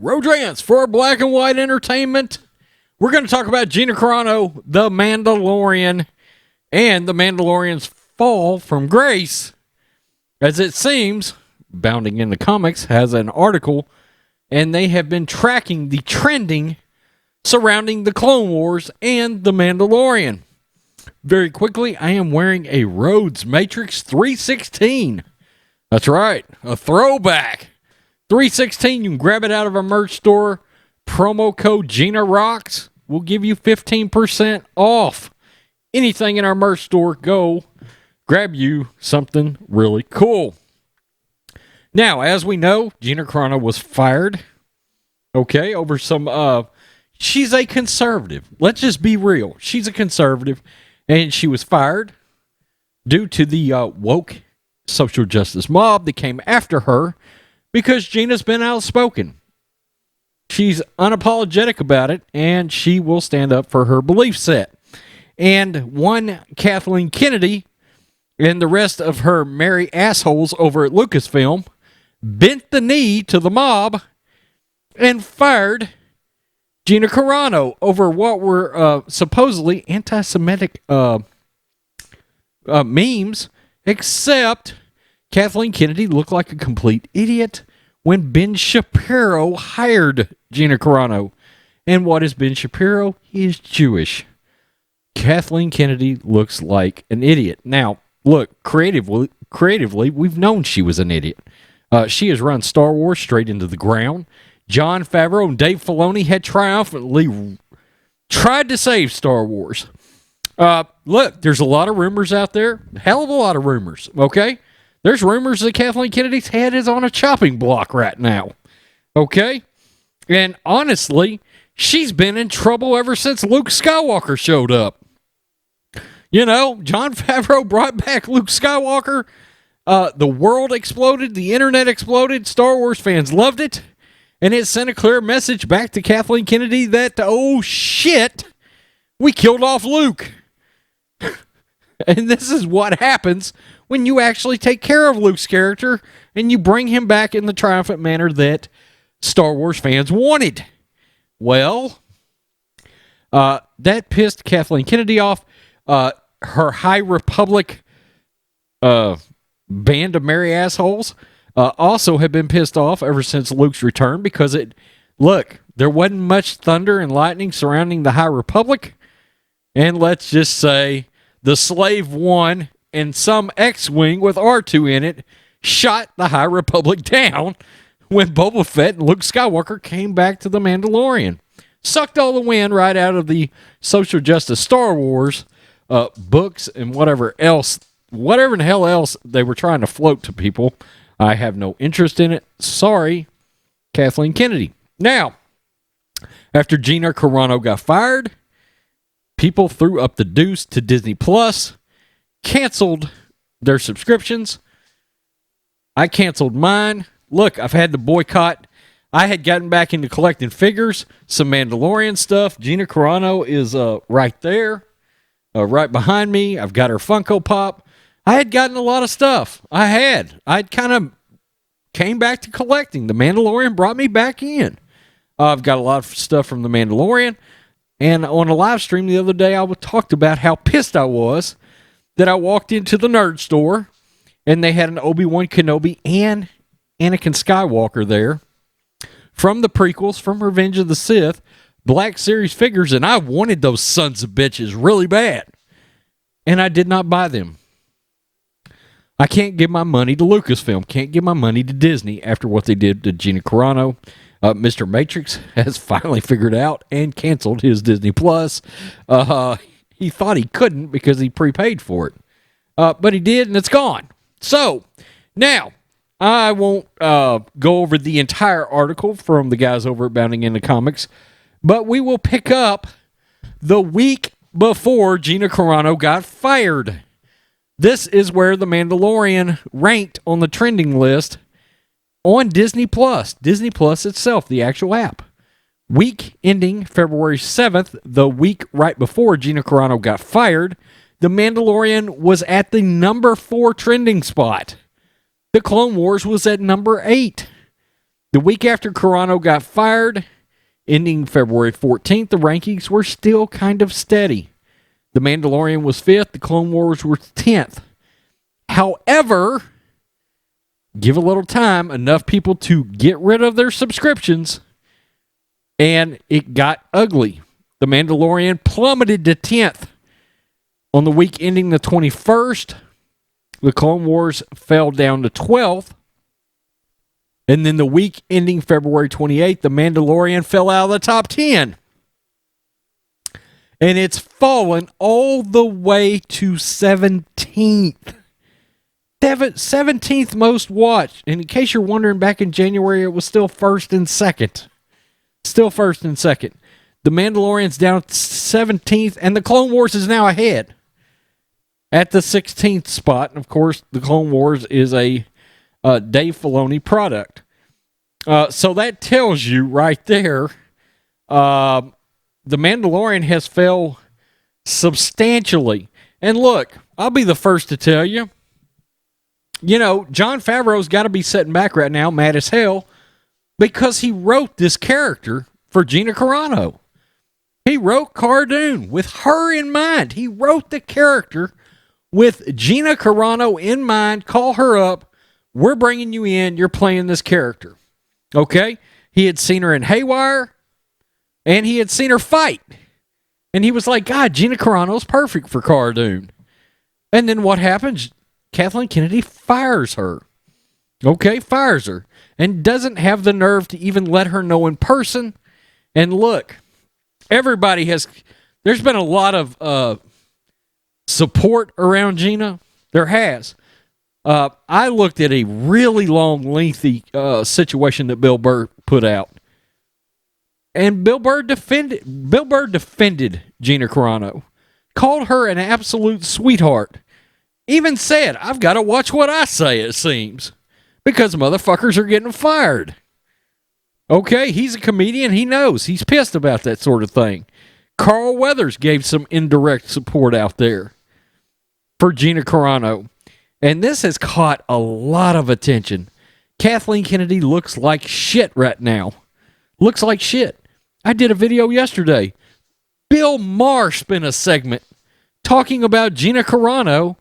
Rants for black and white entertainment. We're going to talk about Gina Carano, the Mandalorian, and the Mandalorian's fall from grace. As it seems, Bounding into Comics has an article, and they have been tracking the trending surrounding the Clone Wars and the Mandalorian. Very quickly, I am wearing a Rhodes Matrixx 316. That's right, a throwback. 316, you can grab it out of our merch store. Promo code Gina Rocks will give you 15% off. Anything in our merch store, go grab you something really cool. Now, as we know, Gina Carano was fired. Okay, over some, she's a conservative. Let's just be real. She's a conservative, and she was fired due to the woke social justice mob that came after her because Gina's been outspoken. She's unapologetic about it, and she will stand up for her belief set. And one Kathleen Kennedy and the rest of her merry assholes over at Lucasfilm bent the knee to the mob and fired Gina Carano over what were supposedly anti-Semitic memes, except Kathleen Kennedy looked like a complete idiot when Ben Shapiro hired Gina Carano. And what is Ben Shapiro? He is Jewish. Kathleen Kennedy looks like an idiot. Now, look, creatively, we've known she was an idiot. She has run Star Wars straight into the ground. Jon Favreau and Dave Filoni had triumphantly tried to save Star Wars. Look, there's a lot of rumors out there. Hell of a lot of rumors, okay? There's rumors that Kathleen Kennedy's head is on a chopping block right now, okay? And honestly, she's been in trouble ever since Luke Skywalker showed up. You know, Jon Favreau brought back Luke Skywalker. The world exploded. The internet exploded. Star Wars fans loved it. And it sent a clear message back to Kathleen Kennedy that, oh shit, we killed off Luke. And this is what happens when you actually take care of Luke's character and you bring him back in the triumphant manner that Star Wars fans wanted. Well, that pissed Kathleen Kennedy off. Her High Republic band of merry assholes also have been pissed off ever since Luke's return because there wasn't much thunder and lightning surrounding the High Republic. And let's just say the Slave One and some X-Wing with R2 in it shot the High Republic down when Boba Fett and Luke Skywalker came back to the Mandalorian. Sucked all the wind right out of the social justice Star Wars books and whatever in the hell else they were trying to float to people. I have no interest in it. Sorry, Kathleen Kennedy. Now, after Gina Carano got fired, people threw up the deuce to Disney Plus, canceled their subscriptions. I canceled mine. Look, I've had to boycott. I had gotten back into collecting figures, some Mandalorian stuff. Gina Carano is right there, right behind me. I've got her Funko Pop. I had gotten a lot of stuff. I'd kind of came back to collecting. The Mandalorian brought me back in. I've got a lot of stuff from The Mandalorian. And on a live stream the other day, I talked about how pissed I was that I walked into the nerd store and they had an Obi-Wan Kenobi and Anakin Skywalker there from the prequels, from Revenge of the Sith, Black Series figures, and I wanted those sons of bitches really bad. And I did not buy them. I can't give my money to Lucasfilm, can't give my money to Disney after what they did to Gina Carano. Mr. Matrixx has finally figured out and canceled his Disney Plus. He thought he couldn't because he prepaid for it. But he did, and it's gone. So, now, I won't go over the entire article from the guys over at Bounding into Comics, but we will pick up the week before Gina Carano got fired. This is where The Mandalorian ranked on the trending list on Disney Plus. Disney Plus itself, the actual app. Week ending February 7th, the week right before Gina Carano got fired, The Mandalorian was at the number 4 trending spot. The Clone Wars was at number 8. The week after Carano got fired, ending February 14th, the rankings were still kind of steady. The Mandalorian was 5th, the Clone Wars were 10th. However, give a little time, enough people to get rid of their subscriptions, and it got ugly. The Mandalorian plummeted to 10th. On the week ending the 21st, the Clone Wars fell down to 12th. And then the week ending February 28th, the Mandalorian fell out of the top 10. And it's fallen all the way to 17th. 17th most watched. And in case you're wondering, back in January, it was still first and second. Still first and second. The Mandalorian's down at 17th, and the Clone Wars is now ahead at the 16th spot. And of course, the Clone Wars is a Dave Filoni product. So that tells you right there, the Mandalorian has fell substantially. And look, I'll be the first to tell you, Jon Favreau's got to be sitting back right now, mad as hell, because he wrote this character for Gina Carano. He wrote Cara Dune with her in mind. He wrote the character with Gina Carano in mind. Call her up. We're bringing you in. You're playing this character. Okay? He had seen her in Haywire, and he had seen her fight. And he was like, God, Gina Carano's perfect for Cara Dune. And then what happens? Kathleen Kennedy fires her. Okay, fires her. And doesn't have the nerve to even let her know in person. And look, there's been a lot of support around Gina. There has. I looked at a really long, lengthy situation that Bill Burr put out. And Bill Burr defended Gina Carano. Called her an absolute sweetheart. Even said, I've got to watch what I say, it seems. Because motherfuckers are getting fired. Okay, he's a comedian. He knows. He's pissed about that sort of thing. Carl Weathers gave some indirect support out there for Gina Carano. And this has caught a lot of attention. Kathleen Kennedy looks like shit right now. Looks like shit. I did a video yesterday. Bill Maher spent a segment talking about Gina Carano.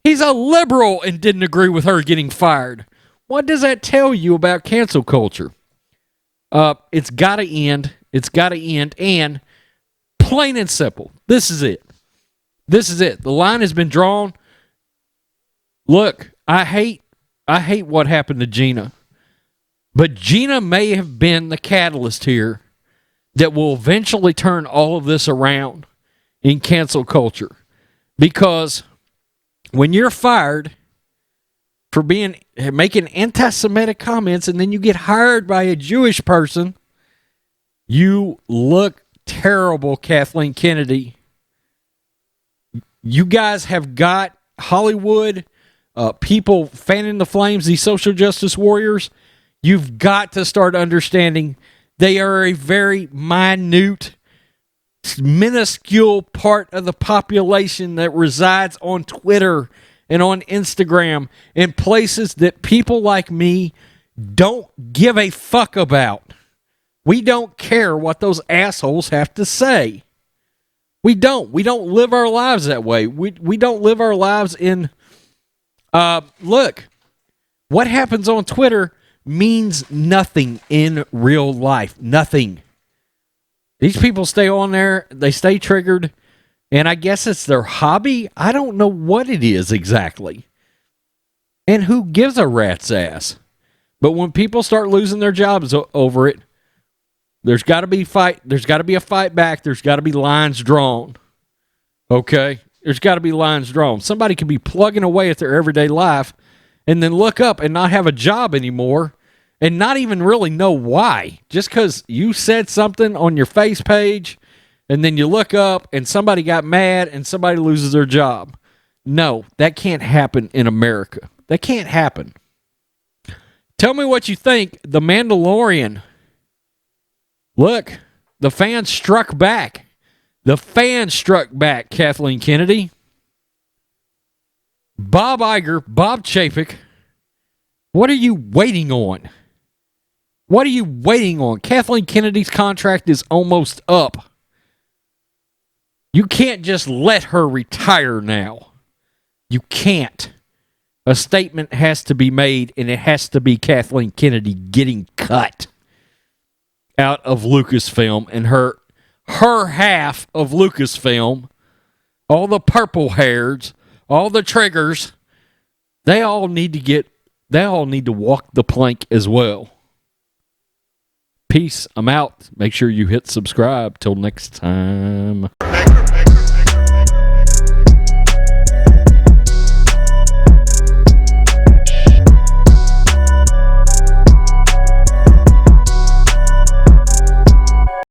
He's a liberal and didn't agree with her getting fired. What does that tell you about cancel culture? It's got to end. It's got to end. And plain and simple, this is it. This is it. The line has been drawn. Look, I hate what happened to Gina. But Gina may have been the catalyst here that will eventually turn all of this around in cancel culture. Because when you're fired for making anti-Semitic comments and then you get hired by a Jewish person, you look terrible, Kathleen Kennedy. You guys have got Hollywood, people fanning the flames, these social justice warriors. You've got to start understanding they are a very minute, minuscule part of the population that resides on Twitter and on Instagram in places that people like me don't give a fuck about. We don't care what those assholes have to say. We don't. We don't live our lives that way. We don't live our lives in... look, what happens on Twitter means nothing in real life. Nothing. These people stay on there. They stay triggered. And I guess it's their hobby. I don't know what it is exactly. And who gives a rat's ass? But when people start losing their jobs over it, there's got to be fight. There's got to be a fight back. There's got to be lines drawn. Okay? There's got to be lines drawn. Somebody could be plugging away at their everyday life and then look up and not have a job anymore and not even really know why. Just because you said something on your face page and then you look up and somebody got mad and somebody loses their job. No, that can't happen in America. That can't happen. Tell me what you think. The Mandalorian. Look, the fans struck back. The fans struck back, Kathleen Kennedy. Bob Iger, Bob Chapek, what are you waiting on? What are you waiting on? Kathleen Kennedy's contract is almost up. You can't just let her retire now. You can't. A statement has to be made, and it has to be Kathleen Kennedy getting cut out of Lucasfilm, and her half of Lucasfilm, all the purple hairs, all the triggers, they all need to walk the plank as well. Peace. I'm out. Make sure you hit subscribe. Till next time.